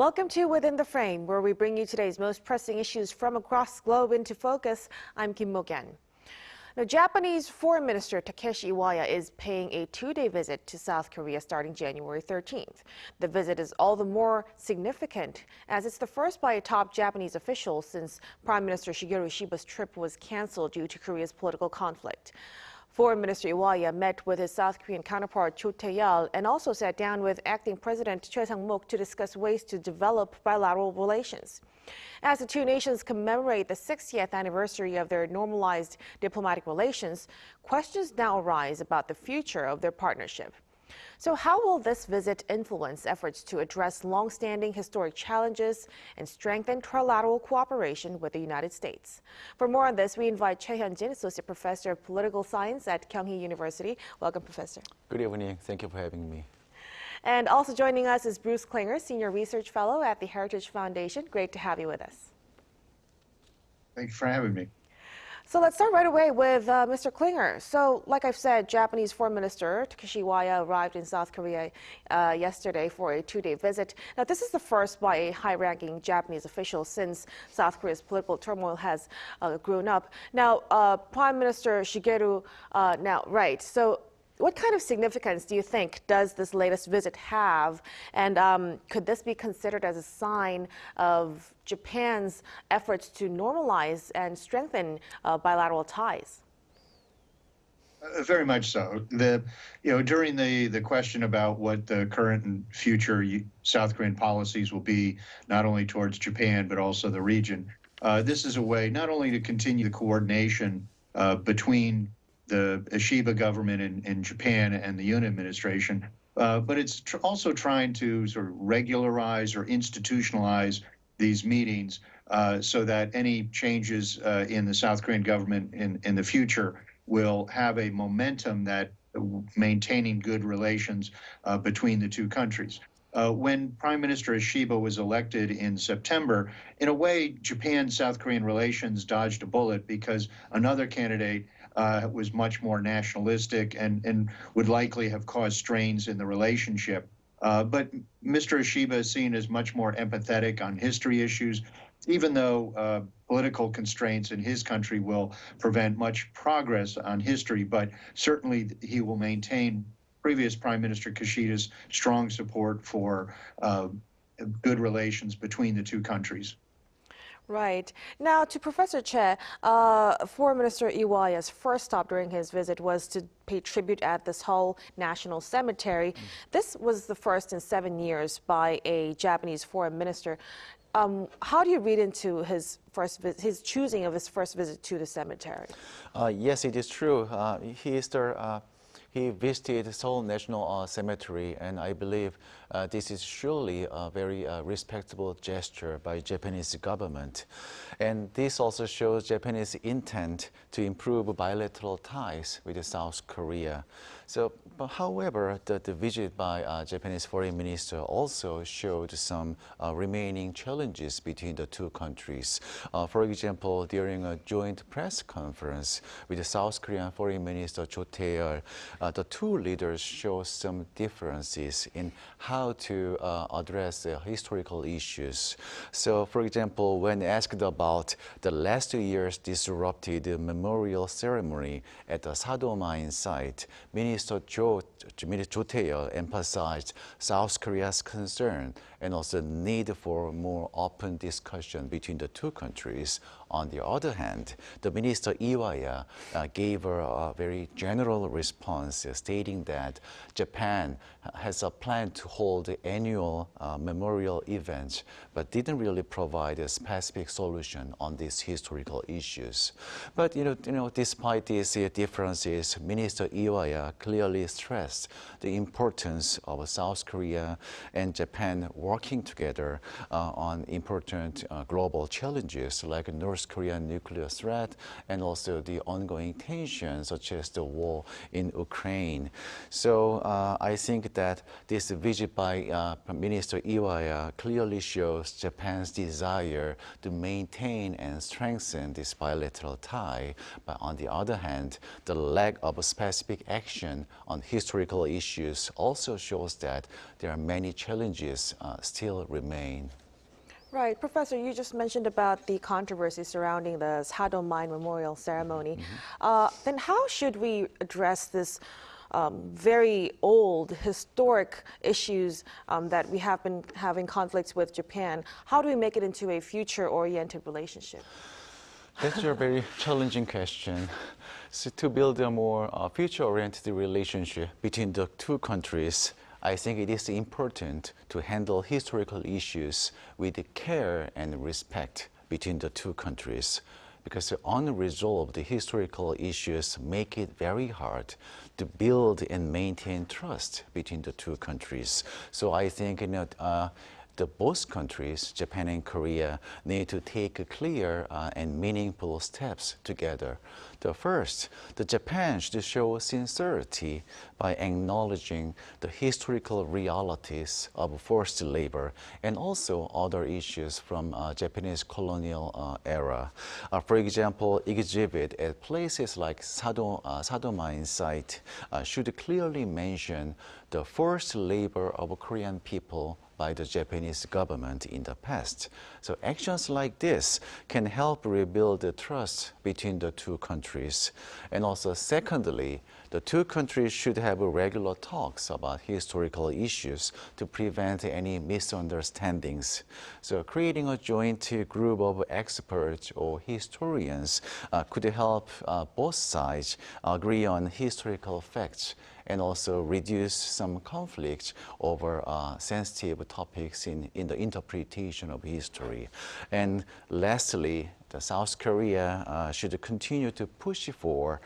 Welcome to Within the Frame, where we bring you today's most pressing issues from across the globe into focus. I'm Kim Mok-yeon. Now, Japanese Foreign Minister Takeshi Iwaya is paying a two-day visit to South Korea starting January 13th. The visit is all the more significant as it's the first by a top Japanese official since Prime Minister Shigeru Ishiba's trip was canceled due to Korea's political conflict. Foreign Minister Iwaya met with his South Korean counterpart Cho Tae-yeol and also sat down with Acting President Choi Sang-mok to discuss ways to develop bilateral relations. As the two nations commemorate the 60th anniversary of their normalized diplomatic relations, questions now arise about the future of their partnership. So how will this visit influence efforts to address longstanding historic challenges and strengthen trilateral cooperation with the United States? For more on this, we invite Choi Hyun-jin, Associate Professor of Political Science at Kyunghee University. Welcome, Professor. Good evening. Thank you for having me. And also joining us is Bruce Klinger, Senior Research Fellow at the Heritage Foundation. Great to have you with us. Thank you for having me. So let's start right away with Mr. Klinger. So, like I've said, Japanese Foreign Minister Takeshi Iwaya arrived in South Korea yesterday for a two-day visit. Now, this is the first by a high-ranking Japanese official since South Korea's political turmoil has grown up. Now, Prime Minister Shigeru, so what kind of significance do you think does this latest visit have? And could this be considered as a sign of Japan's efforts to normalize and strengthen bilateral ties? Very much so. During the question about what the current and future South Korean policies will be, not only towards Japan, but also the region, this is a way not only to continue the coordination between the Ishiba government in Japan and the Yoon administration, but it's also trying to sort of regularize or institutionalize these meetings so that any changes in the South Korean government in the future will have a momentum that maintaining good relations between the two countries. When Prime Minister Ishiba was elected in September, in a way, Japan-South Korean relations dodged a bullet because another candidate was much more nationalistic and would likely have caused strains in the relationship. But Mr. Ishiba is seen as much more empathetic on history issues, even though political constraints in his country will prevent much progress on history, but certainly he will maintain previous Prime Minister Kishida's strong support for good relations between the two countries. Right. Now, to Professor Che, Foreign Minister Iwaya's first stop during his visit was to pay tribute at the Seoul National Cemetery. This was the first in 7 years by a Japanese foreign minister. How do you read into his choosing of his first visit to the cemetery? Yes, it is true. He visited Seoul National Cemetery, and I believe this is surely a very respectable gesture by Japanese government. And this also shows Japanese intent to improve bilateral ties with South Korea. So, however, the visit by Japanese Foreign Minister also showed some remaining challenges between the two countries. For example, during a joint press conference with the South Korean Foreign Minister Cho Tae-yeol, the two leaders show some differences in how to address historical issues. So, for example, when asked about the last 2 years disrupted memorial ceremony at the Sado mine site, Minister Cho Tae-yeol emphasized South Korea's concern and also need for more open discussion between the two countries. On the other hand, the Minister Iwaya gave a very general response, stating that Japan has a plan to hold annual memorial events, but didn't really provide a specific solution on these historical issues. But despite these differences, Minister Iwaya clearly stressed the importance of South Korea and Japan working together on important global challenges like North North Korean nuclear threat and also the ongoing tensions such as the war in Ukraine. So I think that this visit by Prime Minister Iwaya clearly shows Japan's desire to maintain and strengthen this bilateral tie. But on the other hand, the lack of specific action on historical issues also shows that there are many challenges still remain. Right. Professor, you just mentioned about the controversy surrounding the Sado Mine Memorial Ceremony. Then how should we address this very old, historic issues that we have been having conflicts with Japan? How do we make it into a future-oriented relationship? That's a very challenging question. So to build a more future-oriented relationship between the two countries, I think it is important to handle historical issues with care and respect between the two countries, because the unresolved historical issues make it very hard to build and maintain trust between the two countries. So I think both countries, Japan and Korea, need to take clear and meaningful steps together. The first, Japan should show sincerity by acknowledging the historical realities of forced labor and also other issues from Japanese colonial era. For example, exhibit at places like Sado Mine site should clearly mention the forced labor of Korean people by the Japanese government in the past. So actions like this can help rebuild the trust between the two countries. And also secondly, the two countries should have regular talks about historical issues to prevent any misunderstandings. So creating a joint group of experts or historians could help both sides agree on historical facts and also reduce some conflicts over sensitive topics in the interpretation of history. And lastly, the South Korea should continue to push for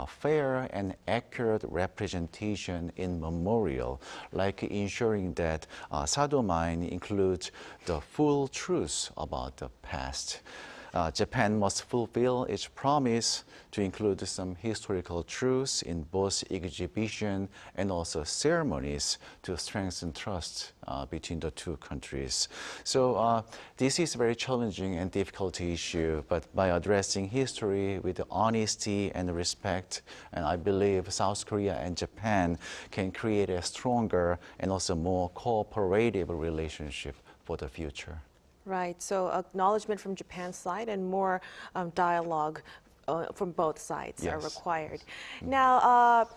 fair and accurate representation in memorial, like ensuring that Sado Mine includes the full truth about the past. Japan must fulfill its promise to include some historical truths in both exhibition and also ceremonies to strengthen trust between the two countries. So this is a very challenging and difficult issue, but by addressing history with honesty and respect, and I believe South Korea and Japan can create a stronger and also more cooperative relationship for the future. Right, so acknowledgement from Japan's side and more dialogue from both sides are required. Now,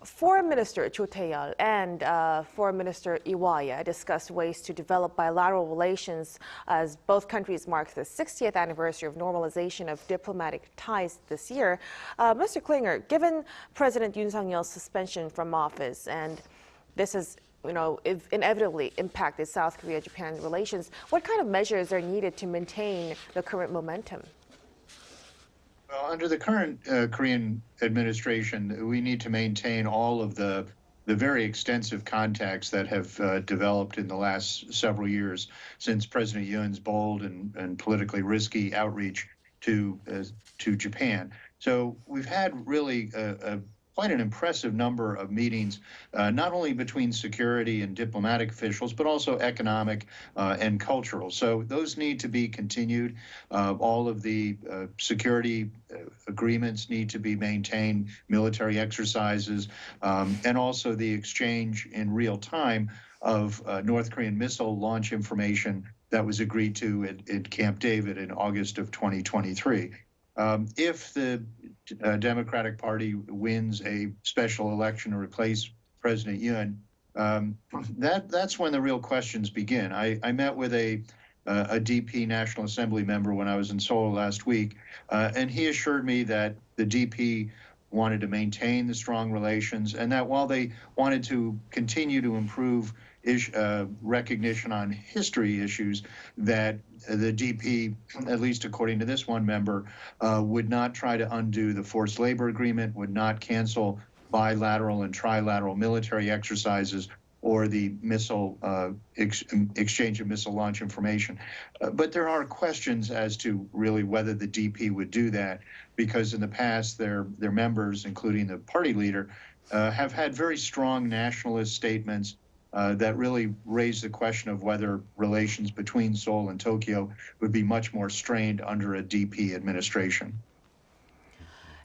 Foreign Minister Cho Tae-yeol and Foreign Minister Iwaya discussed ways to develop bilateral relations as both countries mark the 60th anniversary of normalization of diplomatic ties this year. Mr. Klinger, given President Yoon Suk-yeol's suspension from office, and this has inevitably impacted South Korea-Japan relations, what kind of measures are needed to maintain the current momentum? Well, under the current Korean administration, we need to maintain all of the very extensive contacts that have developed in the last several years since President Yoon's bold and politically risky outreach to Japan. So we've had really quite an impressive number of meetings, not only between security and diplomatic officials, but also economic and cultural. So those need to be continued. All of the security agreements need to be maintained, military exercises, and also the exchange in real time of North Korean missile launch information that was agreed to at Camp David in August of 2023. If the Democratic Party wins a special election to replace President Yoon, that's when the real questions begin. I met with a DP National Assembly member when I was in Seoul last week, and he assured me that the DP wanted to maintain the strong relations and that while they wanted to continue to improve recognition on history issues, that the DP, at least according to this one member, would not try to undo the forced labor agreement, would not cancel bilateral and trilateral military exercises, or the missile exchange of missile launch information. But there are questions as to really whether the DP would do that, because in the past their members, including the party leader, have had very strong nationalist statements that really raise the question of whether relations between Seoul and Tokyo would be much more strained under a DP administration.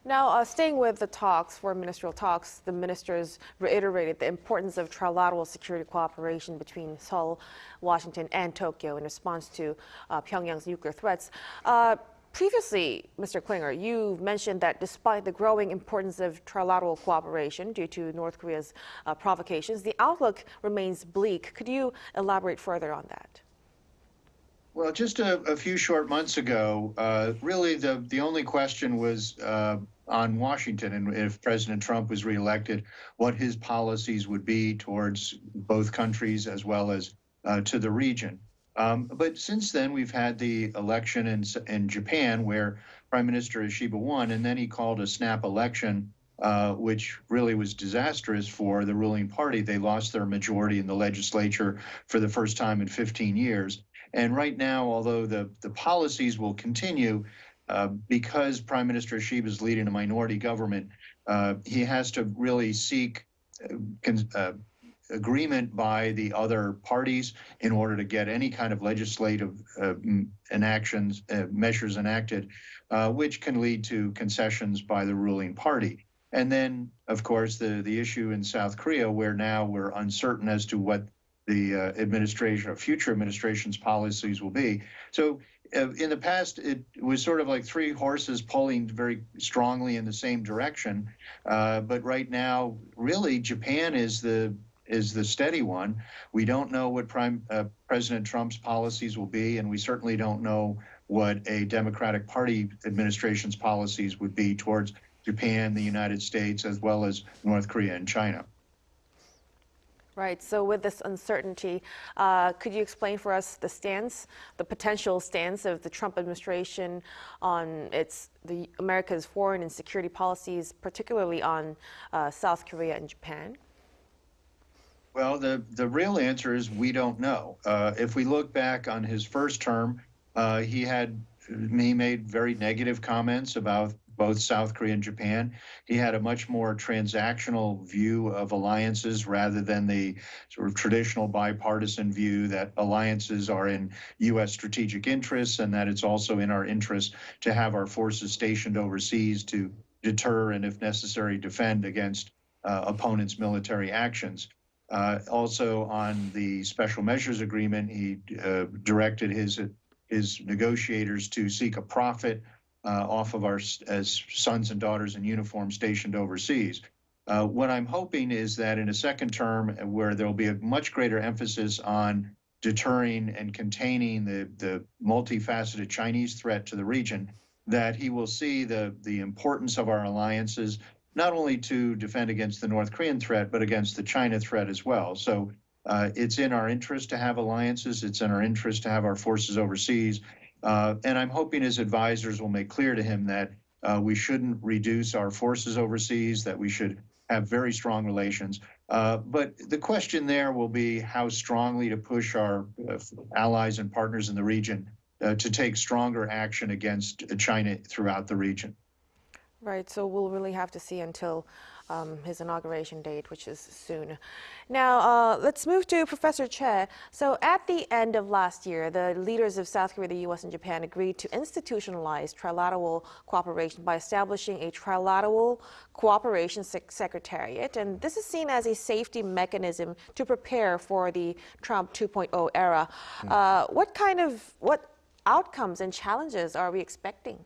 Now, staying with the talks, foreign ministerial talks, the ministers reiterated the importance of trilateral security cooperation between Seoul, Washington, and Tokyo in response to Pyongyang's nuclear threats. Previously, Mr. Klinger, you mentioned that despite the growing importance of trilateral cooperation due to North Korea's provocations, the outlook remains bleak. Could you elaborate further on that? Well, just a few short months ago, really the only question was on Washington, and if President Trump was reelected, what his policies would be towards both countries as well as to the region. But since then, we've had the election in Japan where Prime Minister Ishiba won, and then he called a snap election, which really was disastrous for the ruling party. They lost their majority in the legislature for the first time in 15 years. And right now, although the policies will continue, because Prime Minister Ishiba is leading a minority government, he has to really seek agreement by the other parties in order to get any kind of legislative measures enacted, which can lead to concessions by the ruling party. And then, of course, the issue in South Korea, where now we're uncertain as to what the administration or future administration's policies will be. So in the past, it was sort of like three horses pulling very strongly in the same direction. But right now, really, Japan is the steady one. We don't know what President Trump's policies will be, and we certainly don't know what a Democratic Party administration's policies would be towards Japan, the United States, as well as North Korea and China. Right. So with this uncertainty, could you explain for us the potential stance of the Trump administration on America's foreign and security policies, particularly on South Korea and Japan? Well, the real answer is we don't know. If we look back on his first term, he made very negative comments about both South Korea and Japan. He had a much more transactional view of alliances rather than the sort of traditional bipartisan view that alliances are in U.S. strategic interests and that it's also in our interest to have our forces stationed overseas to deter and, if necessary, defend against opponents' military actions. Also, on the special measures agreement, he directed his negotiators to seek a profit off of our sons and daughters in uniform stationed overseas. What I'm hoping is that in a second term, where there will be a much greater emphasis on deterring and containing the multifaceted Chinese threat to the region, that he will see the importance of our alliances, not only to defend against the North Korean threat, but against the China threat as well. So it's in our interest to have alliances. It's in our interest to have our forces overseas. And I'm hoping his advisors will make clear to him that we shouldn't reduce our forces overseas, that we should have very strong relations. But the question there will be how strongly to push our allies and partners in the region to take stronger action against China throughout the region. Right, so we'll really have to see until his inauguration date, which is soon. Now, let's move to Professor Che. So at the end of last year, the leaders of South Korea, the U.S., and Japan agreed to institutionalize trilateral cooperation by establishing a Trilateral Cooperation Secretariat. And this is seen as a safety mechanism to prepare for the Trump 2.0 era. What outcomes and challenges are we expecting?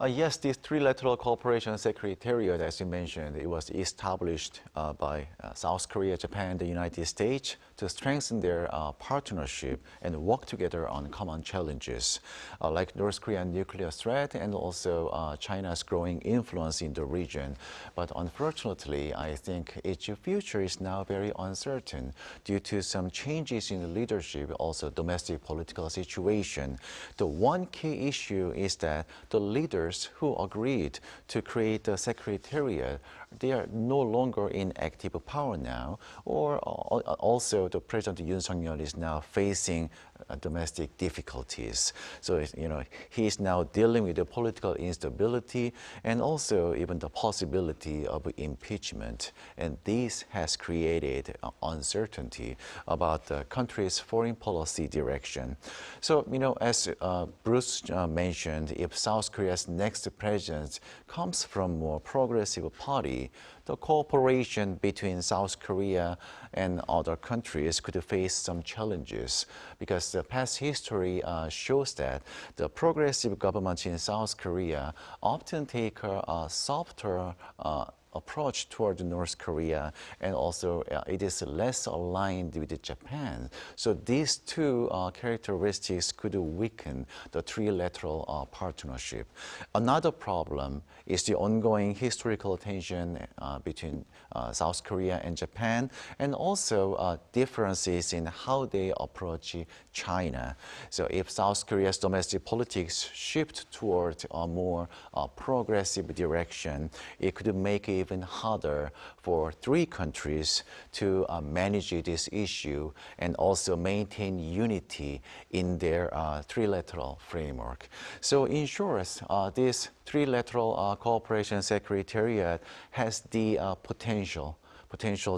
Yes, this Trilateral Cooperation Secretariat, as you mentioned, it was established by South Korea, Japan, and the United States to strengthen their partnership and work together on common challenges like North Korean nuclear threat and also China's growing influence in the region. But unfortunately, I think its future is now very uncertain due to some changes in the leadership, also domestic political situation. The one key issue is that the leaders who agreed to create the Secretariat they are no longer in active power now, or also the President Yoon Suk-yeol is now facing domestic difficulties. So, he is now dealing with the political instability and also even the possibility of impeachment. And this has created uncertainty about the country's foreign policy direction. So, as Bruce mentioned, if South Korea's next president comes from more progressive party, the cooperation between South Korea and other countries could face some challenges, because the past history shows that the progressive governments in South Korea often take a softer approach toward North Korea, and also it is less aligned with Japan. So these two characteristics could weaken the trilateral partnership. Another problem is the ongoing historical tension between South Korea and Japan, and also differences in how they approach China. So if South Korea's domestic politics shift toward a more progressive direction, it could make it even harder for three countries to manage this issue and also maintain unity in their trilateral framework. So in short, this trilateral cooperation secretariat has the potential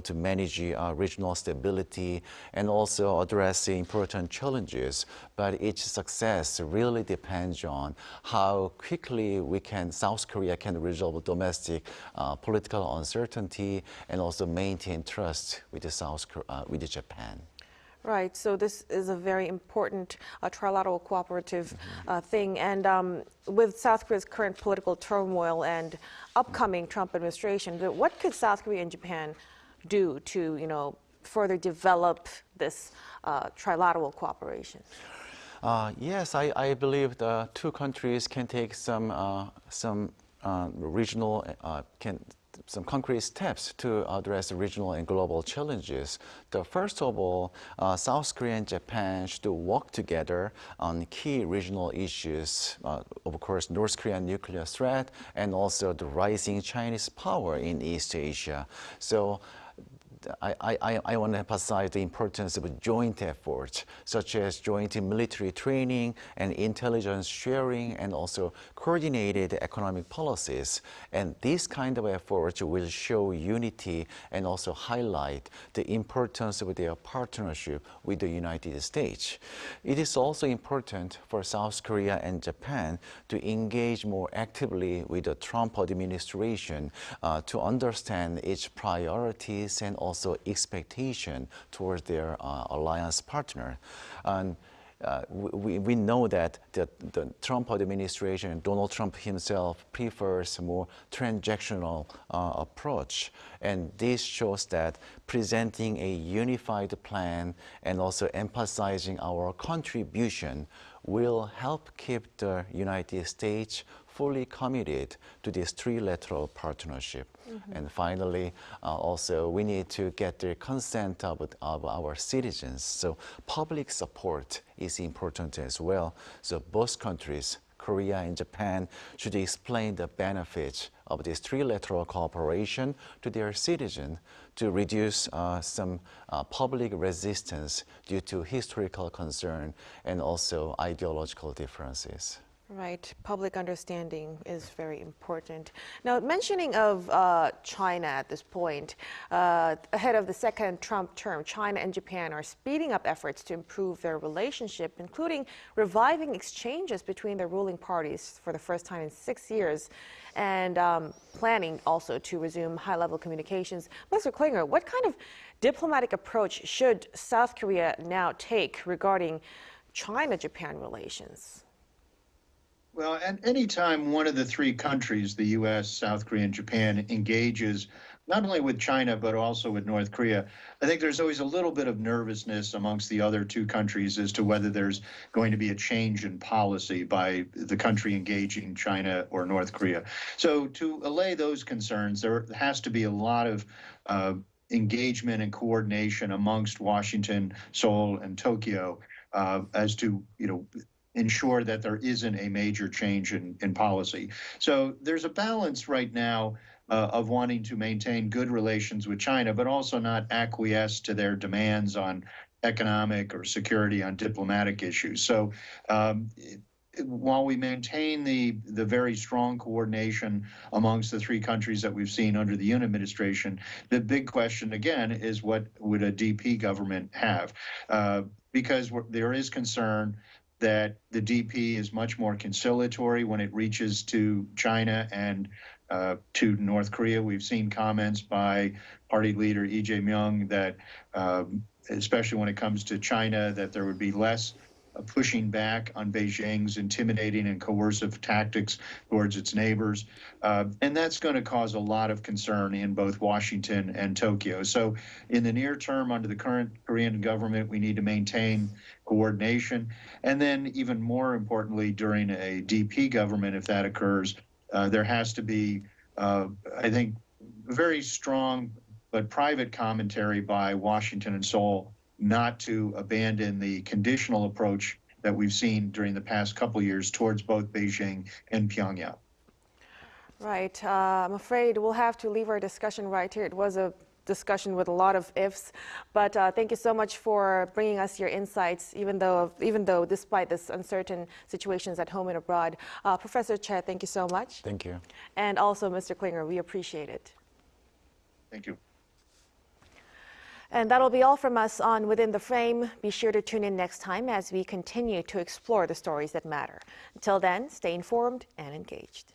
to manage regional stability and also address important challenges. But its success really depends on how quickly South Korea can resolve domestic political uncertainty and also maintain trust with Japan. Right, so this is a very important trilateral cooperative thing. And with South Korea's current political turmoil and upcoming Trump administration, what could South Korea and Japan do to, further develop this trilateral cooperation? Yes, I believe the two countries can take some regional some concrete steps to address regional and global challenges. First of all, South Korea and Japan should work together on key regional issues, of course, North Korean nuclear threat and also the rising Chinese power in East Asia. So I want to emphasize the importance of joint efforts, such as joint military training and intelligence sharing, and also coordinated economic policies. And this kind of effort will show unity and also highlight the importance of their partnership with the United States. It is also important for South Korea and Japan to engage more actively with the Trump administration to understand its priorities and also expectation towards their alliance partner. And we know that the Trump administration, Donald Trump himself, prefers a more transactional approach. And this shows that presenting a unified plan and also emphasizing our contribution will help keep the United States fully committed to this trilateral partnership. And finally, also we need to get the consent of our citizens. So public support is important as well. So both countries, Korea and Japan, should explain the benefits of this trilateral cooperation to their citizens to reduce some public resistance due to historical concern and also ideological differences. Right, public understanding is very important. Now, mentioning of China at this point, ahead of the second Trump term, China and Japan are speeding up efforts to improve their relationship, including reviving exchanges between their ruling parties for the first time in 6 years, and planning also to resume high-level communications. Mr. Klinger, what kind of diplomatic approach should South Korea now take regarding China-Japan relations? Well, and anytime one of the three countries, the U.S., South Korea, and Japan, engages not only with China, but also with North Korea, I think there's always a little bit of nervousness amongst the other two countries as to whether there's going to be a change in policy by the country engaging China or North Korea. So to allay those concerns, there has to be a lot of engagement and coordination amongst Washington, Seoul, and Tokyo as to, ensure that there isn't a major change in policy. So there's a balance right now of wanting to maintain good relations with China, but also not acquiesce to their demands on economic or security on diplomatic issues. So while we maintain the very strong coordination amongst the three countries that we've seen under the Yoon administration, the big question again is what would a DP government have? Because there is concern that the DP is much more conciliatory when it reaches to China and to North Korea. We've seen comments by party leader Lee Jae-myung that, especially when it comes to China, that there would be less pushing back on Beijing's intimidating and coercive tactics towards its neighbors. And that's going to cause a lot of concern in both Washington and Tokyo. So in the near term, under the current Korean government, we need to maintain coordination. And then even more importantly, during a DP government, if that occurs, there has to be, I think, very strong but private commentary by Washington and Seoul not to abandon the conditional approach that we've seen during the past couple years towards both Beijing and Pyongyang. Right. I'm afraid we'll have to leave our discussion right here. It was a discussion with a lot of ifs, but thank you so much for bringing us your insights, even though despite this uncertain situations at home and abroad. Professor Che, thank you so much. Thank you. And also, Mr. Klinger, we appreciate it. Thank you. And that'll be all from us on Within the Frame. Be sure to tune in next time as we continue to explore the stories that matter. Until then, stay informed and engaged.